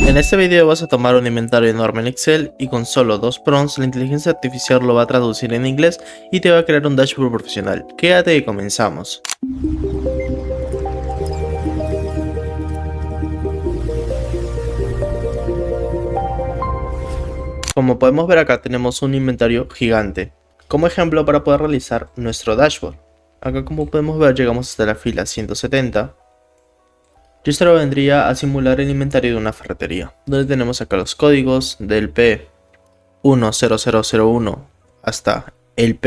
En este video vas a tomar un inventario enorme en Excel y con solo 2 prompts la inteligencia artificial lo va a traducir en inglés y te va a crear un dashboard profesional. Quédate y comenzamos. Como podemos ver acá tenemos un inventario gigante, como ejemplo para poder realizar nuestro dashboard. Acá como podemos ver llegamos hasta la fila 170. Y esto lo vendría a simular el inventario de una ferretería, donde tenemos acá los códigos del P10001 hasta el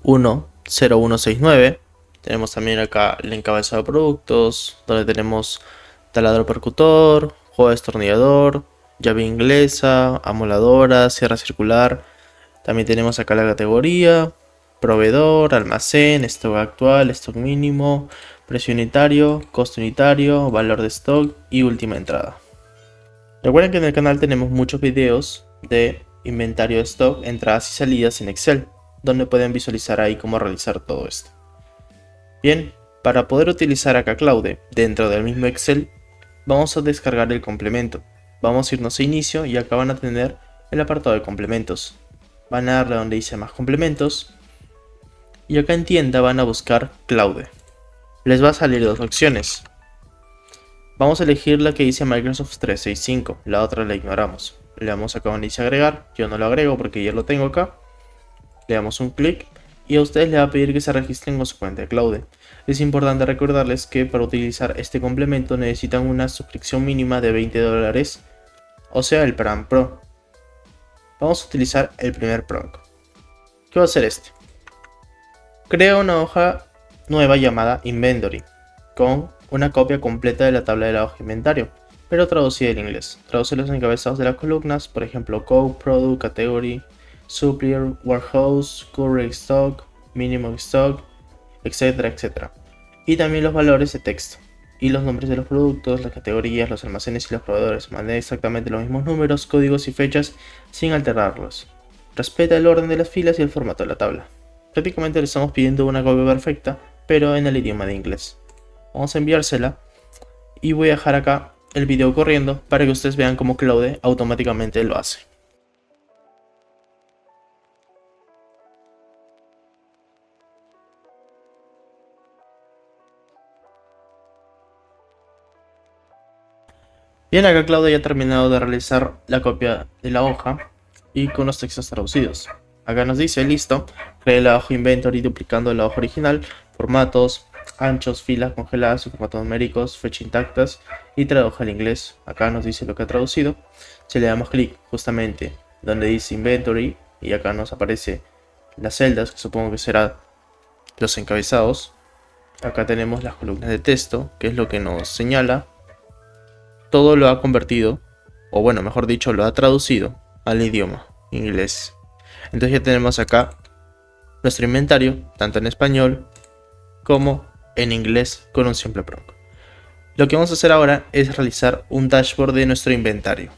P10169. Tenemos también acá el encabezado de productos, donde tenemos taladro percutor, juego destornillador, llave inglesa, amoladora, sierra circular. También tenemos acá la categoría, proveedor, almacén, stock actual, stock mínimo, precio unitario, costo unitario, valor de stock y última entrada. Recuerden que en el canal tenemos muchos videos de inventario de stock, entradas y salidas en Excel, donde pueden visualizar ahí cómo realizar todo esto. Bien, para poder utilizar acá Claude dentro del mismo Excel, vamos a descargar el complemento. Vamos a irnos a inicio y acá van a tener el apartado de complementos. Van a darle donde dice más complementos y acá en tienda van a buscar Claude. Les va a salir dos opciones. Vamos a elegir la que dice Microsoft 365, la otra la ignoramos. Le damos acá donde dice agregar, yo no lo agrego porque ya lo tengo acá. Le damos un clic y a ustedes les va a pedir que se registren con su cuenta de Claude. Es importante recordarles que para utilizar este complemento necesitan una suscripción mínima de $20, o sea el plan Pro. Vamos a utilizar el primer prompt. ¿Qué va a hacer este? Crea una hoja nueva llamada Inventory, con una copia completa de la tabla de la hoja inventario, pero traducida al inglés. Traduce los encabezados de las columnas, por ejemplo, Code, Product, Category, Supplier, Warehouse, Current Stock, Minimum Stock, etcétera, etcétera. Y también los valores de texto, y los nombres de los productos, las categorías, los almacenes y los proveedores. Mantén exactamente los mismos números, códigos y fechas sin alterarlos. Respeta el orden de las filas y el formato de la tabla. Prácticamente le estamos pidiendo una copia perfecta, pero en el idioma de inglés. Vamos a enviársela y voy a dejar acá el video corriendo para que ustedes vean cómo Claude automáticamente lo hace. Bien, acá Claude ya ha terminado de realizar la copia de la hoja y con los textos traducidos. Acá nos dice, listo, creé la hoja Inventory duplicando la hoja original, formatos, anchos, filas congeladas, formatos numéricos, fecha intactas y tradujo al inglés. Acá nos dice lo que ha traducido. Si le damos clic justamente donde dice Inventory y acá nos aparece las celdas, que supongo que serán los encabezados. Acá tenemos las columnas de texto, que es lo que nos señala. Todo lo ha convertido, o bueno, mejor dicho, lo ha traducido al idioma inglés. Entonces ya tenemos acá nuestro inventario, tanto en español como en inglés con un simple prompt. Lo que vamos a hacer ahora es realizar un dashboard de nuestro inventario.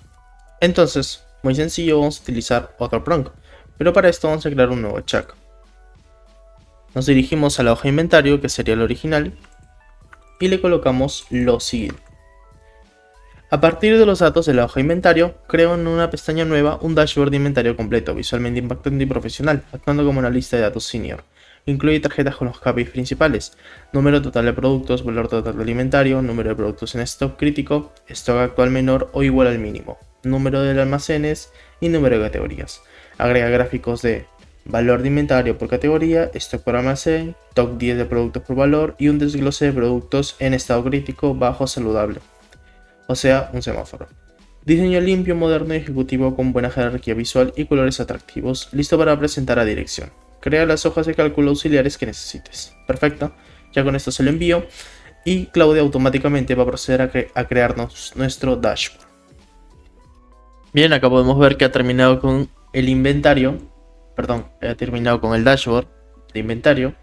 Entonces, muy sencillo, vamos a utilizar otro prompt, pero para esto vamos a crear un nuevo check. Nos dirigimos a la hoja inventario, que sería el original, y le colocamos lo siguiente. A partir de los datos de la hoja inventario, creo en una pestaña nueva un dashboard de inventario completo, visualmente impactante y profesional, actuando como una lista de datos senior. Incluye tarjetas con los KPIs principales, número total de productos, valor total de inventario, número de productos en stock crítico, stock actual menor o igual al mínimo, número de almacenes y número de categorías. Agrega gráficos de valor de inventario por categoría, stock por almacén, top 10 de productos por valor y un desglose de productos en estado crítico, bajo, saludable. O sea, un semáforo. Diseño limpio, moderno y ejecutivo con buena jerarquía visual y colores atractivos, listo para presentar a dirección. Crea las hojas de cálculo auxiliares que necesites. Perfecto, ya con esto se lo envío y Claude automáticamente va a proceder a crearnos nuestro dashboard. Bien, acá podemos ver que ha terminado con el inventario, ha terminado con el dashboard de inventario.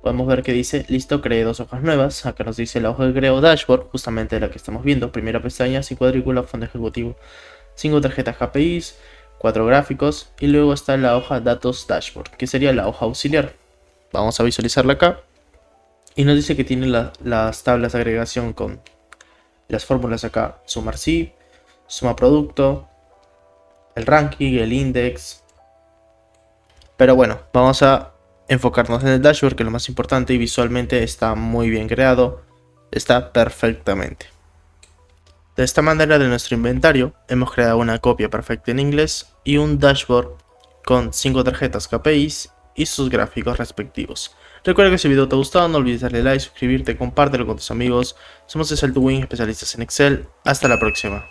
Podemos ver que dice, listo, creé dos hojas nuevas. Acá nos dice la hoja de creo dashboard, justamente la que estamos viendo. Primera pestaña, sin cuadrícula, fondo ejecutivo, 5 tarjetas KPIs, 4 gráficos. Y luego está la hoja datos dashboard, que sería la hoja auxiliar. Vamos a visualizarla acá. Y nos dice que tiene las tablas de agregación con las fórmulas acá, sumar sí, suma producto, el ranking, el index. Pero bueno, vamos a enfocarnos en el dashboard, que es lo más importante, y visualmente está muy bien creado, está perfectamente. De esta manera, de nuestro inventario hemos creado una copia perfecta en inglés y un dashboard con 5 tarjetas KPIs y sus gráficos respectivos. Recuerda que si el video te ha gustado, no olvides darle like, suscribirte, compártelo con tus amigos. Somos de Sell2Win, especialistas en Excel. Hasta la próxima.